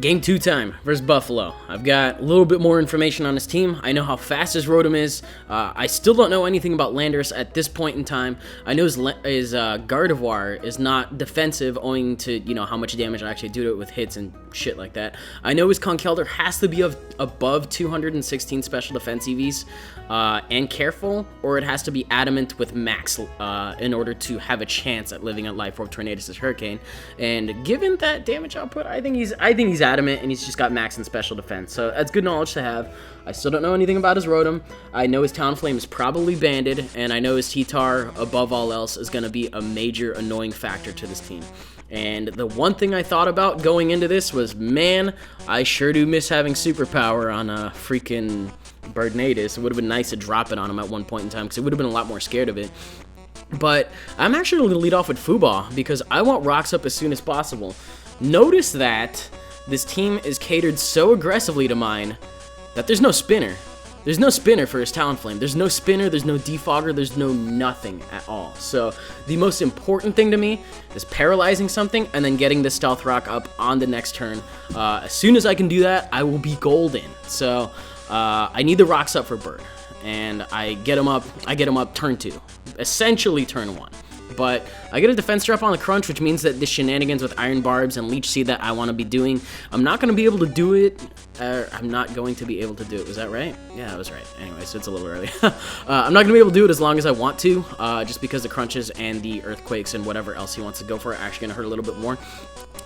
Game 2 time versus Buffalo. I've got a little bit more information on his team. I know how fast his Rotom is. I still don't know anything about Landorus at this point in time. I know his Gardevoir is not defensive owing to, how much damage I actually do to it with hits and shit like that. I know his Conkeldurr has to be above 216 special defense EVs and careful, or it has to be adamant with max in order to have a chance at living at Life Orb, Tornadus' Hurricane. And given that damage output, I think he's adamant, and he's just got max in special defense, so that's good knowledge to have. I still don't know anything about his Rotom. I know his Talonflame is probably banded, and I know his T-Tar, above all else, is going to be a major annoying factor to this team. And the one thing I thought about going into this was, man, I sure do miss having superpower on a freaking Birdnatus. It would have been nice to drop it on him at one point in time, because it would have been a lot more scared of it. But I'm actually going to lead off with Fuba, because I want rocks up as soon as possible. Notice that this team is catered so aggressively to mine that there's no spinner. There's no spinner for his Talonflame. There's no spinner, there's no defogger, there's no nothing at all. So the most important thing to me is paralyzing something and then getting the Stealth Rock up on the next turn. As soon as I can do that, I will be golden. So I need the rocks up for Bird, and I get him up turn 2, essentially turn 1. But I get a defense drop on the crunch, which means that the shenanigans with Iron Barbs and Leech Seed that I want to be doing, I'm not going to be able to do it. I'm not going to be able to do it. Was that right? Yeah, I was right. Anyway, so it's a little early. I'm not going to be able to do it as long as I want to, just because the crunches and the earthquakes and whatever else he wants to go for are actually going to hurt a little bit more.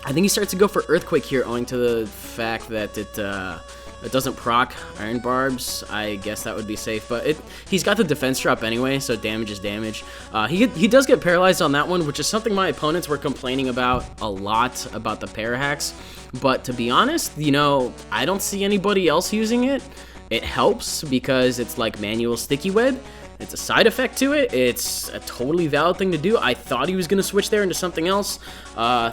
I think he starts to go for Earthquake here, owing to the fact that it doesn't proc Iron Barbs. I guess that would be safe, but he's got the defense drop anyway, so damage is damage. He does get paralyzed on that one, which is something my opponents were complaining about a lot, about the Parahacks. But to be honest, I don't see anybody else using it. It helps because it's like manual Sticky Web. It's a side effect to it. It's a totally valid thing to do. I thought he was going to switch there into something else,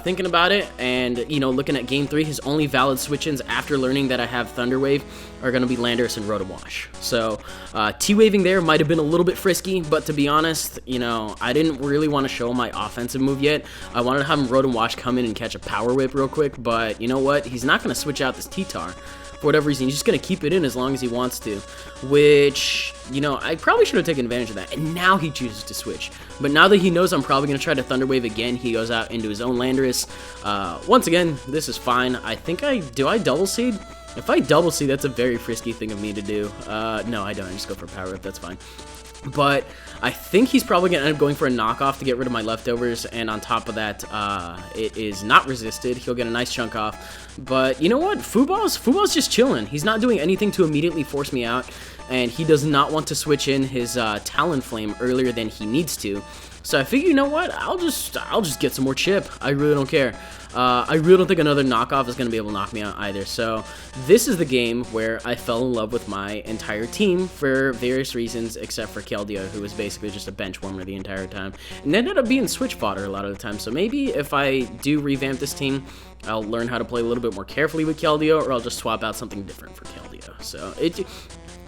thinking about it, and, looking at Game 3, his only valid switch-ins after learning that I have Thunder Wave are going to be Landorus and Rotom Wash. So, T-Waving there might have been a little bit frisky, but to be honest, I didn't really want to show my offensive move yet. I wanted to have him Rotom Wash come in and catch a Power Whip real quick, but you know what? He's not going to switch out this T-Tar. For whatever reason, he's just going to keep it in as long as he wants to, which, I probably should have taken advantage of that, and now he chooses to switch. But now that he knows I'm probably going to try to Thunder Wave again, he goes out into his own Landorus. Once again, this is fine. I think do I Double Seed? If I Double Seed, that's a very frisky thing of me to do. No, I don't. I just go for Power Whip. That's fine. But I think he's probably going to end up going for a knockoff to get rid of my leftovers, and on top of that, it is not resisted. He'll get a nice chunk off. But you know what? Fubal's just chilling. He's not doing anything to immediately force me out, and he does not want to switch in his Talonflame earlier than he needs to. So I figure, you know what? I'll just get some more chip. I really don't care. I really don't think another knockoff is going to be able to knock me out either. So this is the game where I fell in love with my entire team for various reasons, except for Keldeo, who was basically just a bench warmer the entire time, and ended up being switch fodder a lot of the time. So maybe if I do revamp this team, I'll learn how to play a little bit more carefully with Keldeo, or I'll just swap out something different for Keldeo. So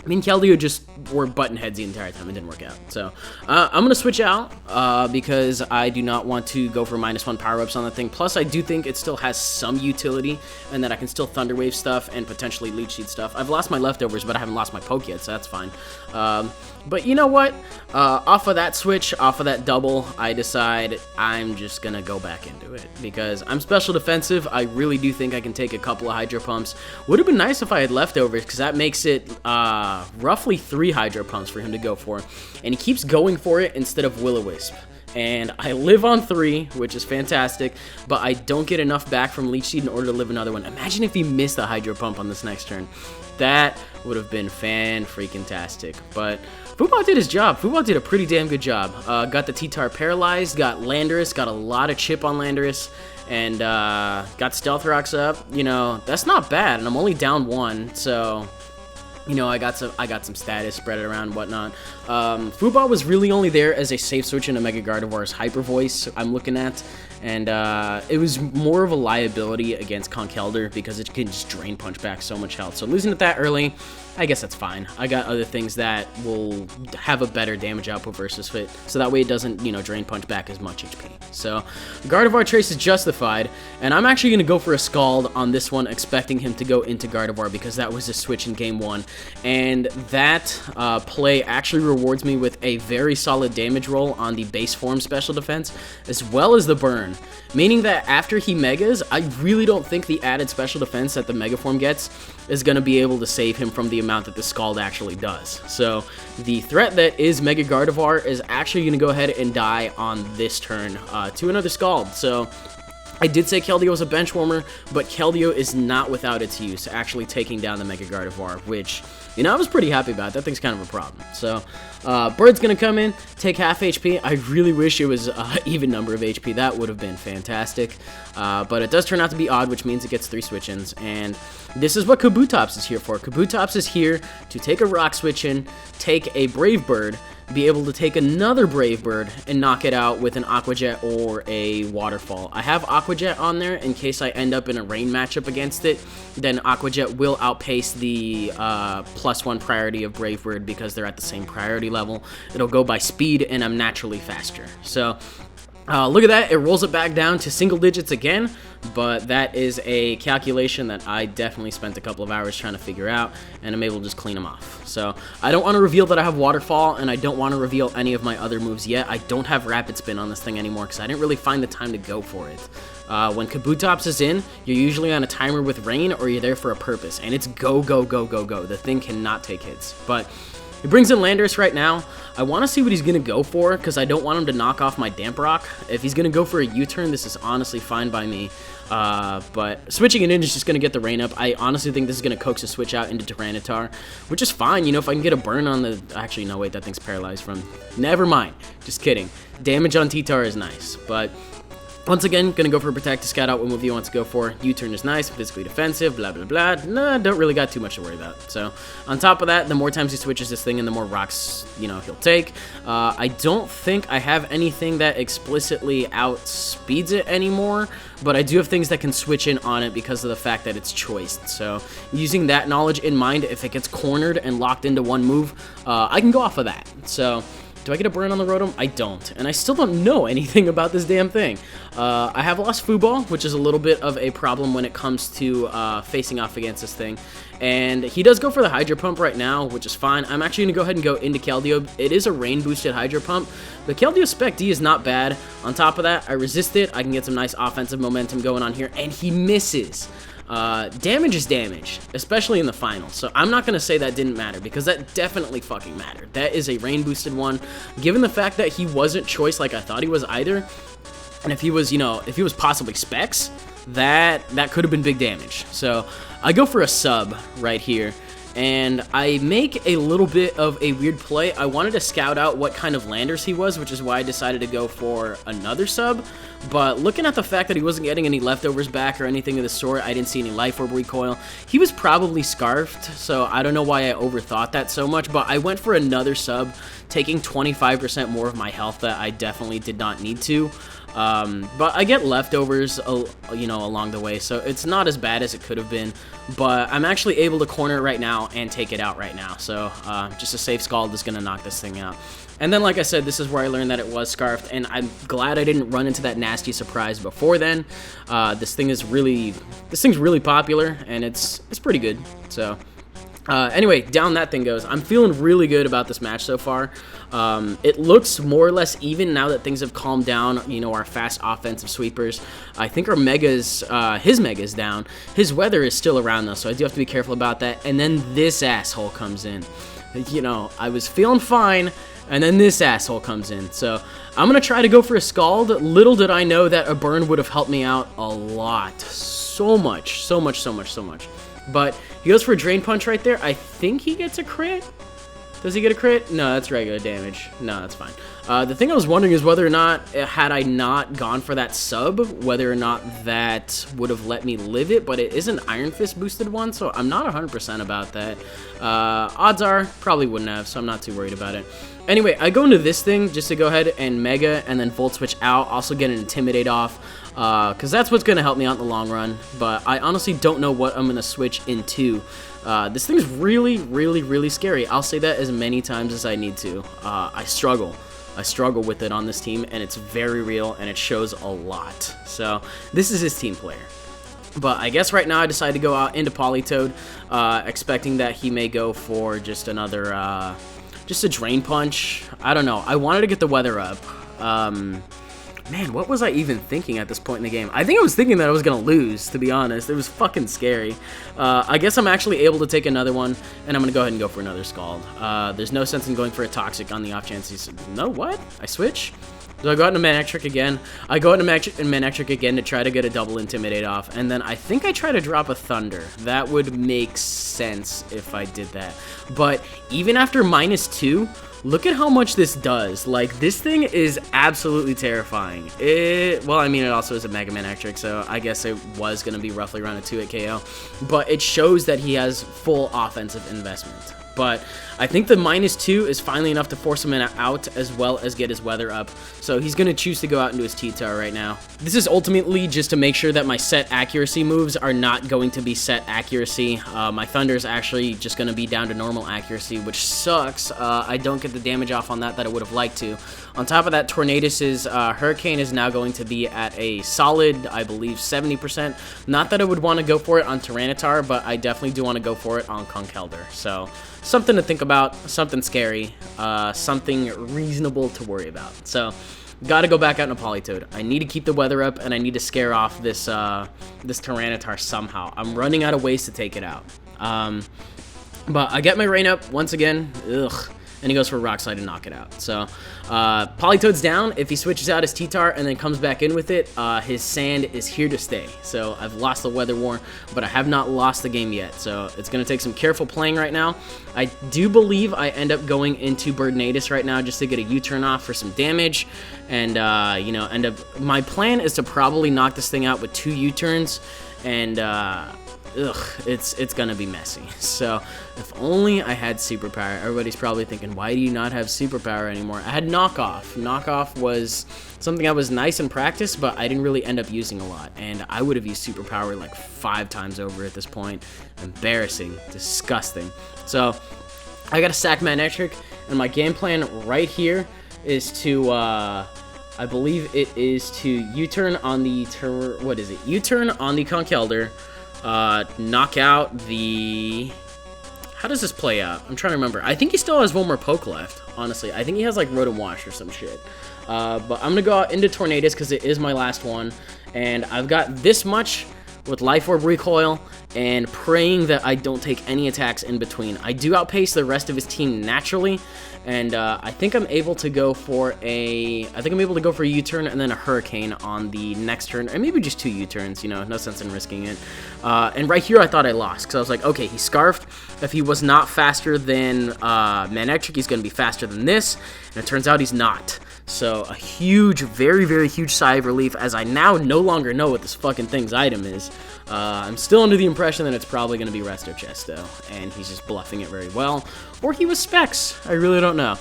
Keldeo just wore button heads the entire time. It didn't work out. So I'm going to switch out because I do not want to go for -1 power-ups on the thing. Plus, I do think it still has some utility and that I can still Thunder Wave stuff and potentially Leech Seed stuff. I've lost my leftovers, but I haven't lost my poke yet, so that's fine. But you know what? Off of that switch, off of that double, I decide I'm just going to go back into it because I'm special defensive. I really do think I can take a couple of Hydro Pumps. Would have been nice if I had leftovers because that makes it roughly 3 Hydro Pumps for him to go for. And he keeps going for it instead of Will-O-Wisp. And I live on 3, which is fantastic, but I don't get enough back from Leech Seed in order to live another one. Imagine if he missed a Hydro Pump on this next turn. That would have been fan-freaking-tastic. But Fuba did his job. Fuba did a pretty damn good job. Got the T-Tar paralyzed, got Landorus, got a lot of chip on Landorus, and got Stealth Rocks up. That's not bad, and I'm only down 1, so I got some status, spread it around and whatnot. Fuba was really only there as a safe switch into Mega Gardevoir's Hyper Voice I'm looking at, and it was more of a liability against Conkeldurr because it can just drain punch back so much health. So losing it that early, I guess that's fine. I got other things that will have a better damage output versus Fit, so that way it doesn't, you know, drain punch back as much HP. So Gardevoir Trace is justified, and I'm actually going to go for a Scald on this one, expecting him to go into Gardevoir because that was a switch in game 1, and that play actually rewards me with a very solid damage roll on the base form special defense, as well as the burn, meaning that after he Megas, I really don't think the added special defense that the Mega Form gets is going to be able to save him from the amount that the Scald actually does. So the threat that is Mega Gardevoir is actually going to go ahead and die on this turn to another Scald. So I did say Keldeo was a bench warmer, but Keldeo is not without its use, actually taking down the Mega Gardevoir, which, you know, I was pretty happy about. That thing's kind of a problem. So Bird's going to come in, take half HP. I really wish it was even number of HP. That would have been fantastic. But it does turn out to be odd, which means it gets 3 switch-ins. And this is what Kabutops is here for. Kabutops is here to take a Rock Switch-in, take a Brave Bird, be able to take another Brave Bird and knock it out with an Aqua Jet or a Waterfall. I have Aqua Jet on there in case I end up in a rain matchup against it. Then Aqua Jet will outpace the +1 priority of Brave Bird because they're at the same priority level. It'll go by speed, and I'm naturally faster. So look at that. It rolls it back down to single digits again, but that is a calculation that I definitely spent a couple of hours trying to figure out, and I'm able to just clean them off. So I don't want to reveal that I have Waterfall, and I don't want to reveal any of my other moves yet. I don't have Rapid Spin on this thing anymore because I didn't really find the time to go for it. When Kabutops is in, you're usually on a timer with Rain, or you're there for a purpose, and it's go, go, go, go, go. The thing cannot take hits. But he brings in Landorus right now. I want to see what he's going to go for because I don't want him to knock off my Damp Rock. If he's going to go for a U-turn, this is honestly fine by me. But switching it in is just going to get the rain up. I honestly think this is going to coax a switch out into Tyranitar, which is fine. You know, if I can get a burn on the... Actually, no, wait, that thing's paralyzed from... Never mind. Just kidding. Damage on T-Tar is nice, but... Once again, gonna go for Protect to scout out what move he wants to go for. U-turn is nice, physically defensive, blah, blah, blah. Nah, don't really got too much to worry about. So, on top of that, the more times he switches this thing and the more rocks, you know, he'll take. I don't think I have anything that explicitly outspeeds it anymore, but I do have things that can switch in on it because of the fact that it's choiced. So, using that knowledge in mind, if it gets cornered and locked into one move, I can go off of that. So... Do I get a burn on the Rotom? I don't. And I still don't know anything about this damn thing. I have lost Fooball, which is a little bit of a problem when it comes to facing off against this thing. And he does go for the Hydro Pump right now, which is fine. I'm actually going to go ahead and go into Keldeo. It is a rain-boosted Hydro Pump. The Keldeo Spec D is not bad. On top of that, I resist it. I can get some nice offensive momentum going on here. And he misses. Damage is damage, especially in the final. So I'm not going to say that didn't matter because that definitely fucking mattered. That is a rain boosted one. Given the fact that he wasn't choice like I thought he was either, and if he was, you know, if he was possibly specs, that could have been big damage. So I go for a sub right here. And I make a little bit of a weird play. I wanted to scout out what kind of Landers he was, which is why I decided to go for another sub. But looking at the fact that he wasn't getting any leftovers back or anything of the sort, I didn't see any Life Orb recoil. He was probably Scarfed, so I don't know why I overthought that so much. But I went for another sub, taking 25% more of my health that I definitely did not need to. But I get leftovers, you know, along the way, so it's not as bad as it could have been, but I'm actually able to corner it right now and take it out right now, so just a safe Scald is going to knock this thing out. And then, like I said, this is where I learned that it was Scarfed, and I'm glad I didn't run into that nasty surprise before then. This thing's really popular, and it's pretty good, so... Anyway, down that thing goes. I'm feeling really good about this match so far. It looks more or less even now that things have calmed down, you know, our fast offensive sweepers. I think our Megas, his Mega's down. His weather is still around though, so I do have to be careful about that. And then this asshole comes in. You know, I was feeling fine, and then this asshole comes in. So I'm going to try to go for a Scald. Little did I know that a burn would have helped me out a lot. So much. But he goes for a Drain Punch right there. I think he gets a crit. Does he get a crit? No, that's regular damage. No, that's fine. The thing I was wondering is whether or not, had I not gone for that sub, whether or not that would have let me live it, but it is an Iron Fist boosted one, so I'm not 100% about that. Odds are, probably wouldn't have, so I'm not too worried about it. Anyway, I go into this thing just to go ahead and Mega and then Volt Switch out, also get an Intimidate off, because that's what's going to help me out in the long run, but I honestly don't know what I'm going to switch into. This thing's really, really, really scary. I'll say that as many times as I need to. I struggle with it on this team, and it's very real, and it shows a lot. So this is his team player. But I guess right now I decided to go out into Politoed, expecting that he may go for just another, just a Drain Punch. I don't know. I wanted to get the weather up. Man, what was I even thinking at this point in the game? I think I was thinking that I was going to lose, to be honest. It was fucking scary. I guess I'm actually able to take another one, and I'm going to go ahead and go for another Scald. There's no sense in going for a Toxic on the off chance he's... No, what? I switch? So I go out into Manectric again. I go out into Manectric again to try to get a double Intimidate off, and then I think I try to drop a Thunder. That would make sense if I did that. But even after -2... look at how much this does. Like, this thing is absolutely terrifying. Well, I mean, it also is a Mega Manectric, so I guess it was going to be roughly around a 2-hit KO. But it shows that he has full offensive investment. But I think the -2 is finally enough to force him out as well as get his weather up. So he's going to choose to go out into his T-Tower right now. This is ultimately just to make sure that my set accuracy moves are not going to be set accuracy. My Thunder is actually just going to be down to normal accuracy, which sucks. I don't get the damage off on that I would have liked to. On top of that, Tornadus's Hurricane is now going to be at a solid, I believe, 70%. Not that I would want to go for it on Tyranitar, but I definitely do want to go for it on Conkeldurr. So something to think about, something scary, something reasonable to worry about. So, gotta go back out in a Politoed. I need to keep the weather up, and I need to scare off this this Tyranitar somehow. I'm running out of ways to take it out. But I get my Rain up once again. Ugh. And he goes for Rock Slide to knock it out. So, Politoed's down. If he switches out his T-Tar and then comes back in with it, his Sand is here to stay. So, I've lost the Weather War, but I have not lost the game yet. So, it's going to take some careful playing right now. I do believe I end up going into Birdnatus right now just to get a U-turn off for some damage. And, you know, my plan is to probably knock this thing out with 2 U-turns. And, it's gonna be messy. So if only I had Superpower. Everybody's probably thinking, why do you not have Superpower anymore? I had Knockoff. Knockoff was something that was nice in practice, but I didn't really end up using a lot, and I would have used Superpower like 5 times over at this point. Embarrassing. Disgusting. So I gotta sack Manectric, and my game plan right here is to I believe it is to U-turn on the U-turn on the Conkeldurr. Knock out the... How does this play out? I'm trying to remember. I think he still has one more poke left, honestly. I think he has, like, Rotom Wash or some shit. But I'm gonna go out into Tornadus because it is my last one. And I've got this much with Life Orb Recoil and praying that I don't take any attacks in between. I do outpace the rest of his team naturally, and I think I'm able to go for a U-turn and then a Hurricane on the next turn, or maybe just 2 U-turns, you know, no sense in risking it. And right here I thought I lost, because I was like, okay, he Scarfed. If he was not faster than Manectric, he's going to be faster than this, and it turns out he's not. So a huge, very, very huge sigh of relief, as I now no longer know what this fucking thing's item is. I'm still under the impression that it's probably going to be Resto Chesto, and he's just bluffing it very well. Or he was Specs. I really don't know.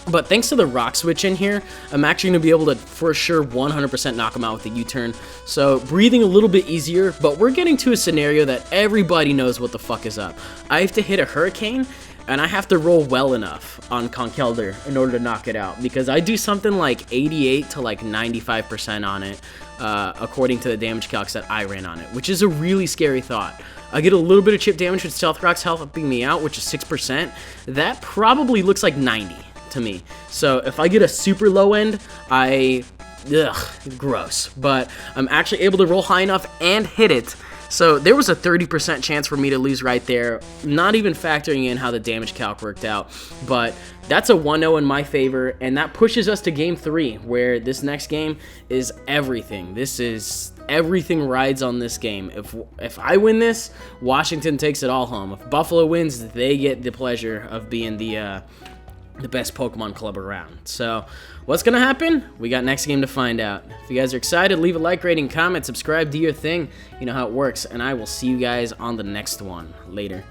But thanks to the Rock Switch in here, I'm actually going to be able to, for sure, 100% knock him out with the U-turn. So, breathing a little bit easier, but we're getting to a scenario that everybody knows what the fuck is up. I have to hit a Hurricane, and I have to roll well enough on Conkeldurr in order to knock it out, because I do something like 88 to like 95% on it, according to the damage calcs that I ran on it, which is a really scary thought. I get a little bit of chip damage with Stealth Rock's helping me out, which is 6%. That probably looks like 90 to me. So if I get a super low end, gross. But I'm actually able to roll high enough and hit it. So there was a 30% chance for me to lose right there, not even factoring in how the damage calc worked out. But that's a 1-0 in my favor, and that pushes us to game 3, where this next game is everything. Everything rides on this game. If I win this, Washington takes it all home. If Buffalo wins, they get the pleasure of being the the best Pokemon club around. So what's gonna happen? We got next game to find out. If you guys are excited, leave a like, rating, comment, subscribe, do your thing. You know how it works, and I will see you guys on the next one. Later.